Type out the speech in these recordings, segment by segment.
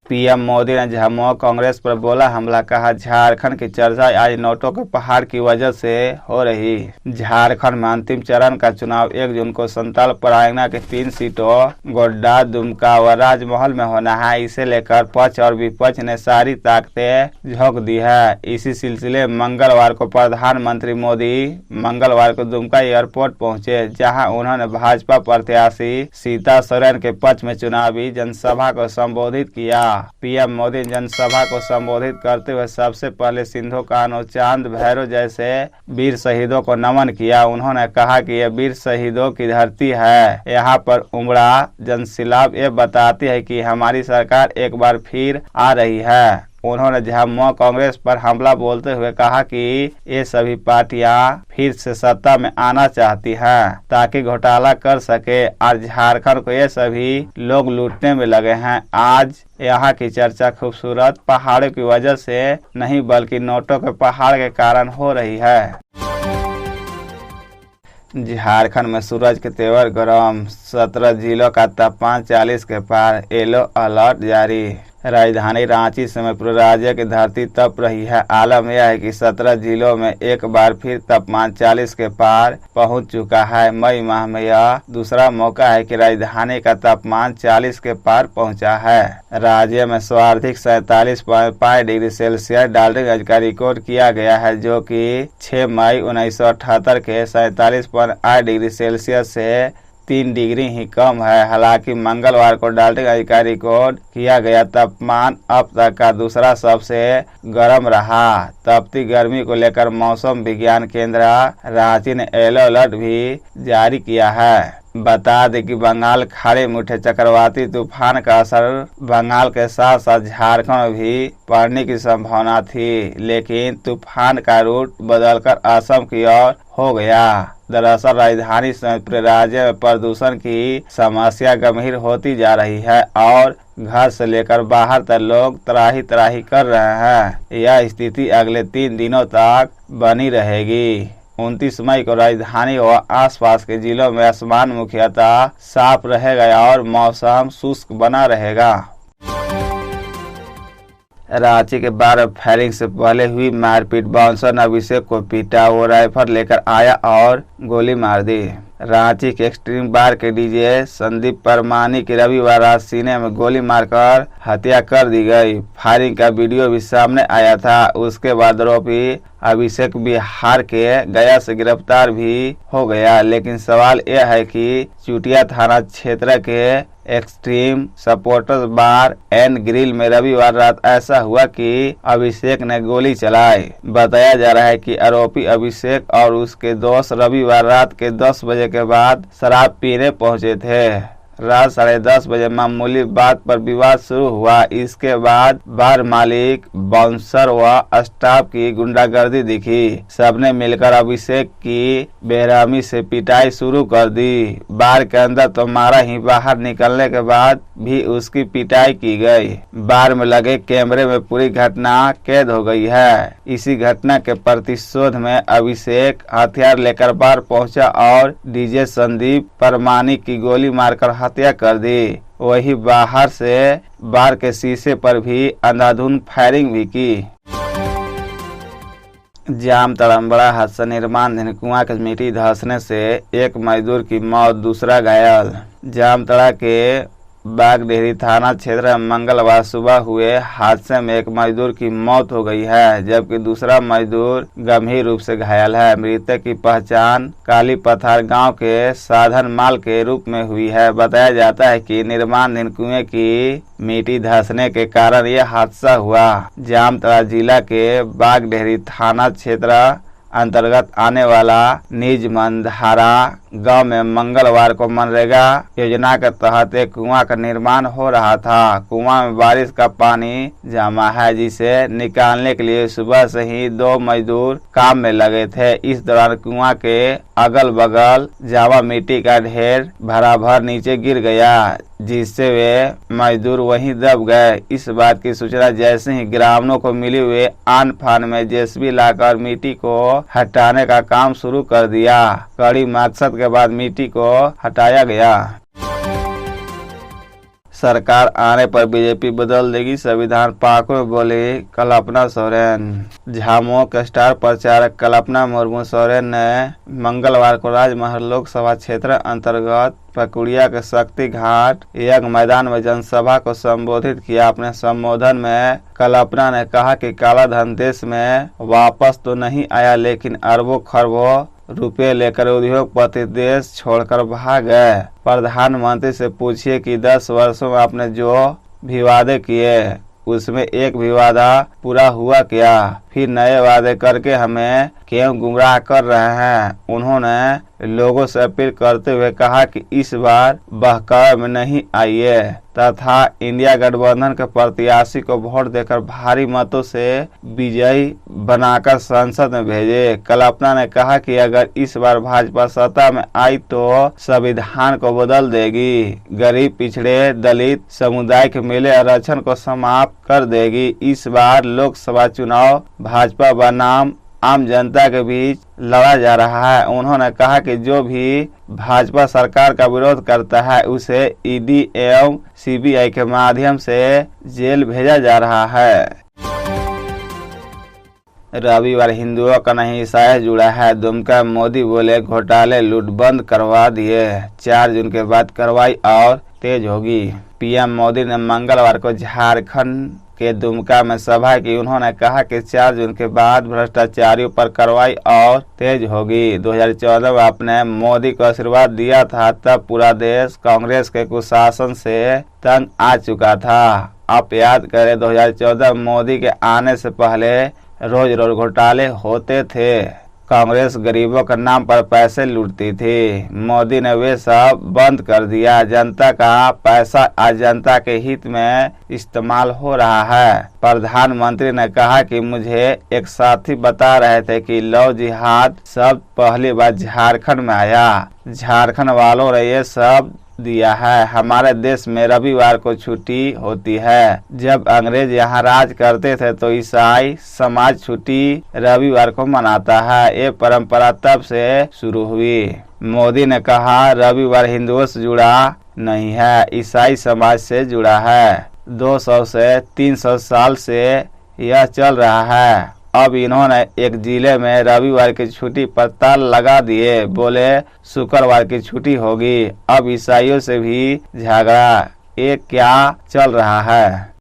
PM Modi ने झामुमो कांग्रेस पर बोला हमला, कहा झारखंड की चर्चा आज नोटों के पहाड़ की वजह से हो रही। झारखंड में अंतिम चरण का चुनाव 1 जून को संताल परागना की 3 सीटों गोड्डा, दुमका व राजमहल में होना है। इसे लेकर पक्ष और विपक्ष ने सारी ताकतें झोंक दी है। इसी सिलसिले में मंगलवार को प्रधानमंत्री मोदी मंगलवार को दुमका एयरपोर्ट पहुंचे, जहां उन्होंने भाजपा प्रत्याशी सीता सोरेन के पक्ष में चुनावी जनसभा को संबोधित किया। पीएम मोदी जनसभा को संबोधित करते हुए सबसे पहले सिंधु कान्हू, चांद भैरव जैसे वीर शहीदों को नमन किया। उन्होंने कहा कि यह वीर शहीदों की धरती है। यहाँ पर उमड़ा जनसैलाब ये बताती है कि हमारी सरकार एक बार फिर आ रही है। उन्होंने झामुमो कांग्रेस पर हमला बोलते हुए कहा कि ये सभी पार्टियां फिर से सत्ता में आना चाहती हैं ताकि घोटाला कर सके और झारखंड को ये सभी लोग लूटने में लगे हैं। आज यहाँ की चर्चा खूबसूरत पहाड़ों की वजह से नहीं बल्कि नोटों के पहाड़ के कारण हो रही है। झारखंड में सूरज के तेवर गरम, 17 जिलों का तापमान 40 के पार, येलो अलर्ट जारी। राजधानी रांची समेत पूरे राज्य की धरती तप रही है। आलम यह है कि 17 जिलों में एक बार फिर तापमान 40 के पार पहुंच चुका है। मई माह में यह दूसरा मौका है कि राजधानी का तापमान 40 के पार पहुंचा है। राज्य में सर्वाधिक 47.5 डिग्री सेल्सियस डाल्टनगंज का रिकॉर्ड किया गया है, जो कि 6 मई 1978 के 47.8 डिग्री सेल्सियस से 3 डिग्री ही कम है। हालांकि मंगलवार को डाल्टनगंज का रिकॉर्ड किया गया तापमान अब तक का दूसरा सबसे गर्म रहा। तपती गर्मी को लेकर मौसम विज्ञान केंद्र रांची ने येलो अलर्ट भी जारी किया है। बता दें कि बंगाल खाड़ी में उठे चक्रवाती तूफान का असर बंगाल के साथ साथ झारखंड में भी पड़ने की संभावना थी, लेकिन तूफान का रूट बदलकर असम की ओर हो गया। दरअसल राजधानी समेत पूरे राज्य में प्रदूषण की समस्या गंभीर होती जा रही है और घर से लेकर बाहर तक लोग त्राही त्राही कर रहे हैं। यह स्थिति अगले 3 दिनों तक बनी रहेगी। 29 मई को राजधानी व आसपास के जिलों में आसमान मुख्यतः साफ रहेगा और मौसम शुष्क बना रहेगा। रांची के बार फायरिंग से पहले हुई मारपीट, बाउंसर ने अभिषेक को पीटा, वो राइफल लेकर आया और गोली मार दी। रांची के एक्सट्रीम बार के डीजे संदीप परमानी की रविवार रात सीने में गोली मारकर हत्या कर दी गई। फायरिंग का वीडियो भी सामने आया था। उसके बाद आरोपी अभिषेक बिहार के गया से गिरफ्तार भी हो गया। लेकिन सवाल यह है कि चुटिया थाना क्षेत्र के extreme supporters bar and grill में रविवार रात ऐसा हुआ कि अभिषेक ने गोली चलाई। बताया जा रहा है कि आरोपी अभिषेक और उसके दोस्त रविवार रात के 10 बजे के बाद शराब पीने पहुंचे थे। रात 10:30 बजे मामूली बात पर विवाद शुरू हुआ। इसके बाद बार मालिक, बाउंसर व स्टाफ की गुंडागर्दी दिखी। सबने मिलकर अभिषेक की बेरहमी से पिटाई शुरू कर दी। बार के अंदर तो मारा ही, बाहर निकलने के बाद भी उसकी पिटाई की गई। बार में लगे कैमरे में पूरी घटना कैद हो गई है। इसी घटना के प्रतिशोध में अभिषेक हथियार लेकर बार पहुंचा और डीजे संदीप परमानी की गोली मारकर हत्या कर दी। वही बाहर से बार के शीशे पर भी अंधाधुंध फायरिंग भी की। जामताड़ा में बड़ा हादसा, निर्माण धनकुआं के मिट्टी धंसने से एक मजदूर की मौत, दूसरा घायल। जामताड़ा के बागडेहरी थाना क्षेत्र में मंगलवार सुबह हुए हादसे में एक मजदूर की मौत हो गई है, जबकि दूसरा मजदूर गंभीर रूप से घायल है। मृतक की पहचान काली पथार गांव के साधन माल के रूप में हुई है। बताया जाता है कि निर्माण धनकुएं की मिट्टी धंसने के कारण यह हादसा हुआ। जामताड़ा जिला के बागडेहरी थाना क्षेत्र अंतर्गत आने वाला निज मंधारा गांव में मंगलवार को मनरेगा योजना के तहत एक कुआं का निर्माण हो रहा था। कुआं में बारिश का पानी जमा है, जिसे निकालने के लिए सुबह से ही 2 मजदूर काम में लगे थे। इस दौरान कुआं के अगल बगल जमा मिट्टी का ढेर भराभर नीचे गिर गया, जिससे वे मजदूर वहीं दब गए। इस बात की सूचना जैसे ही ग्रामीणों को मिली, वे आन फान में जेसीबी लाकर मिट्टी को हटाने का काम शुरू कर दिया। कड़ी मकसद के बाद मिट्टी को हटाया गया। सरकार आने पर बीजेपी बदल देगी संविधान, पाको में बोली कल्पना सोरेन। झामुमो के स्टार प्रचारक कल्पना मुर्मू सोरेन ने मंगलवार को राजमहल लोकसभा क्षेत्र अंतर्गत पकुड़िया के शक्ति घाट यज्ञ मैदान में जनसभा को संबोधित किया। अपने संबोधन में कल्पना ने कहा कि काला धन देश में वापस तो नहीं आया, लेकिन अरबों खरबों रुपए लेकर उद्योगपति देश छोड़कर भाग गए। प्रधानमंत्री से पूछिए कि 10 वर्षों में आपने जो भी वादे किए उसमें एक भी वादा पूरा हुआ क्या? फिर नए वादे करके हमें क्यों गुमराह कर रहे हैं? उन्होंने लोगों से अपील करते हुए कहा कि इस बार बहकावे में नहीं आइए तथा इंडिया गठबंधन के प्रत्याशी को वोट देकर भारी मतों से विजयी बनाकर संसद में भेजे। कल्पना ने कहा कि अगर इस बार भाजपा सत्ता में आई तो संविधान को बदल देगी, गरीब पिछड़े दलित समुदाय के मिले आरक्षण को समाप्त कर देगी। इस बार लोकसभा चुनाव भाजपा बनाम आम जनता के बीच लड़ा जा रहा है। उन्होंने कहा कि जो भी भाजपा सरकार का विरोध करता है उसे ईडी एवं सीबीआई के माध्यम से जेल भेजा जा रहा है। रविवार हिंदुओं का नहीं ईसाई जुड़ा है। दुमका मोदी बोले घोटाले लूट बंद करवा दिए, 4 जून के बाद कार्रवाई और तेज होगी। पीएम मोदी ने मंगलवार को झारखंड के दुमका में सभा की। उन्होंने कहा कि 4 जून के बाद भ्रष्टाचारियों पर कार्रवाई और तेज होगी। 2014 में आपने मोदी को आशीर्वाद दिया था, तब पूरा देश कांग्रेस के कुशासन से तंग आ चुका था। आप याद करें 2014 मोदी के आने से पहले रोज रोज घोटाले होते थे। कांग्रेस गरीबों के नाम पर पैसे लूटती थी। मोदी ने वे सब बंद कर दिया। जनता का पैसा आज जनता के हित में इस्तेमाल हो रहा है। प्रधानमंत्री ने कहा कि मुझे एक साथी बता रहे थे कि लव जिहाद शब्द पहली बार झारखंड में आया। झारखंड वालों ने ये सब दिया है। हमारे देश में रविवार को छुट्टी होती है। जब अंग्रेज यहाँ राज करते थे तो ईसाई समाज छुट्टी रविवार को मनाता है। ये परंपरा तब से शुरू हुई। मोदी ने कहा रविवार हिंदुओं से जुड़ा नहीं है, ईसाई समाज से जुड़ा है। 200 से 300 साल से यह चल रहा है। अब इन्होंने एक जिले में रविवार की छुट्टी पर ताल लगा दिए। बोले शुक्रवार की छुट्टी होगी। अब ईसाइयों से भी झगड़ा, ये क्या चल रहा है?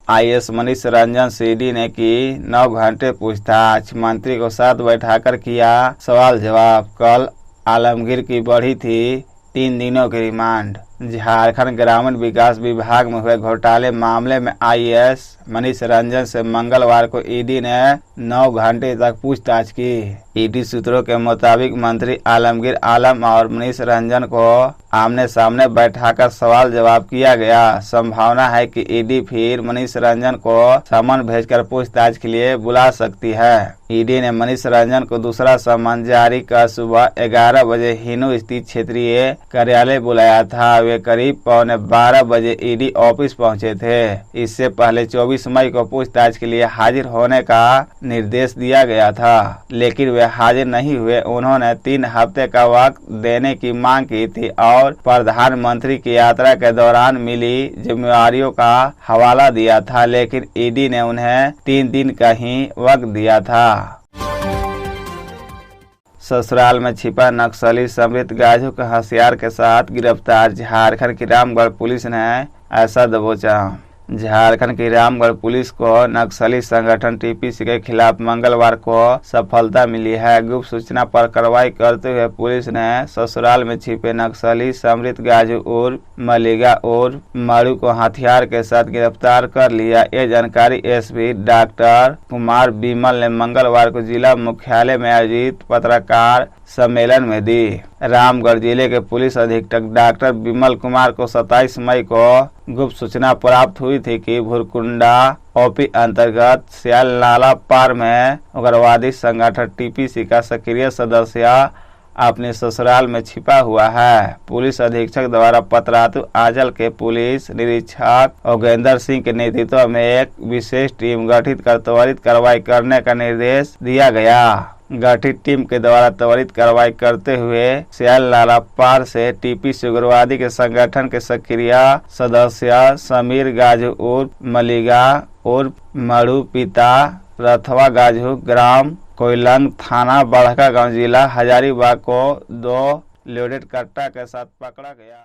आईएएस मनीष रंजन सीडी ने की 9 घंटे पूछताछ। मंत्री को साथ बैठाकर किया सवाल जवाब। कल आलमगीर की बढ़ी थी 3 दिनों की रिमांड। झारखंड ग्रामीण विकास विभाग में हुए घोटाले मामले में आईएएस मनीष रंजन से मंगलवार को ईडी ने 9 घंटे तक पूछताछ की। ईडी सूत्रों के मुताबिक मंत्री आलमगीर आलम और मनीष रंजन को आमने सामने बैठाकर सवाल जवाब किया गया। संभावना है कि ईडी फिर मनीष रंजन को समन भेजकर पूछताछ के लिए बुला सकती है। ईडी ने मनीष रंजन को दूसरा समन जारी कर सुबह 11 बजे हिनू स्थित क्षेत्रीय कार्यालय बुलाया था। वे करीब 11:15 बजे ईडी ऑफिस पहुंचे थे। इससे पहले 24 मई को पूछताछ के लिए हाजिर होने का निर्देश दिया गया था, लेकिन वे हाजिर नहीं हुए। उन्होंने 3 हफ्ते का वक्त देने की मांग की थी और प्रधानमंत्री की यात्रा के दौरान मिली जिम्मेवारियों का हवाला दिया था, लेकिन ईडी ने उन्हें 3 दिन का ही वक्त दिया था। ससुराल में छिपा नक्सली समृद्ध गाजू के हथियार के साथ गिरफ्तार। झारखंड की रामगढ़ पुलिस ने ऐसा दबोचा। झारखंड की रामगढ़ पुलिस को नक्सली संगठन टीपीसी के खिलाफ मंगलवार को सफलता मिली है। गुप्त सूचना पर कार्रवाई करते हुए पुलिस ने ससुराल में छिपे नक्सली समृद्ध गाजू उर्फ मलिगा उर्फ मड़ू को हथियार के साथ गिरफ्तार कर लिया। ये जानकारी एसपी डॉक्टर कुमार बिमल ने मंगलवार को जिला मुख्यालय में आयोजित पत्रकार सम्मेलन में दी। रामगढ़ जिले के पुलिस अधीक्षक डॉक्टर बिमल कुमार को 27 मई को गुप्त सूचना प्राप्त हुई थी कि भुरकुंडा ओपी अंतर्गत सियाल नाला पार में उग्रवादी संगठन टीपीसी का सक्रिय सदस्य अपने ससुराल में छिपा हुआ है। पुलिस अधीक्षक द्वारा पतरातू आंचल के पुलिस निरीक्षक योगेंद्र सिंह के नेतृत्व में एक विशेष टीम गठित कर त्वरित कार्रवाई करने का निर्देश दिया गया। गठित टीम के द्वारा त्वरित कार्रवाई करते हुए सियालनाला पार से टीपी से उग्रवादी के संगठन के सक्रिय सदस्य समीर गाजू उर्फ मलिगा उर्फ मड़ू पिता रथवा गाजू ग्राम कोयलंग थाना बड़का गांव जिला हजारीबाग को 2 लोडेड कट्टा के साथ पकड़ा गया।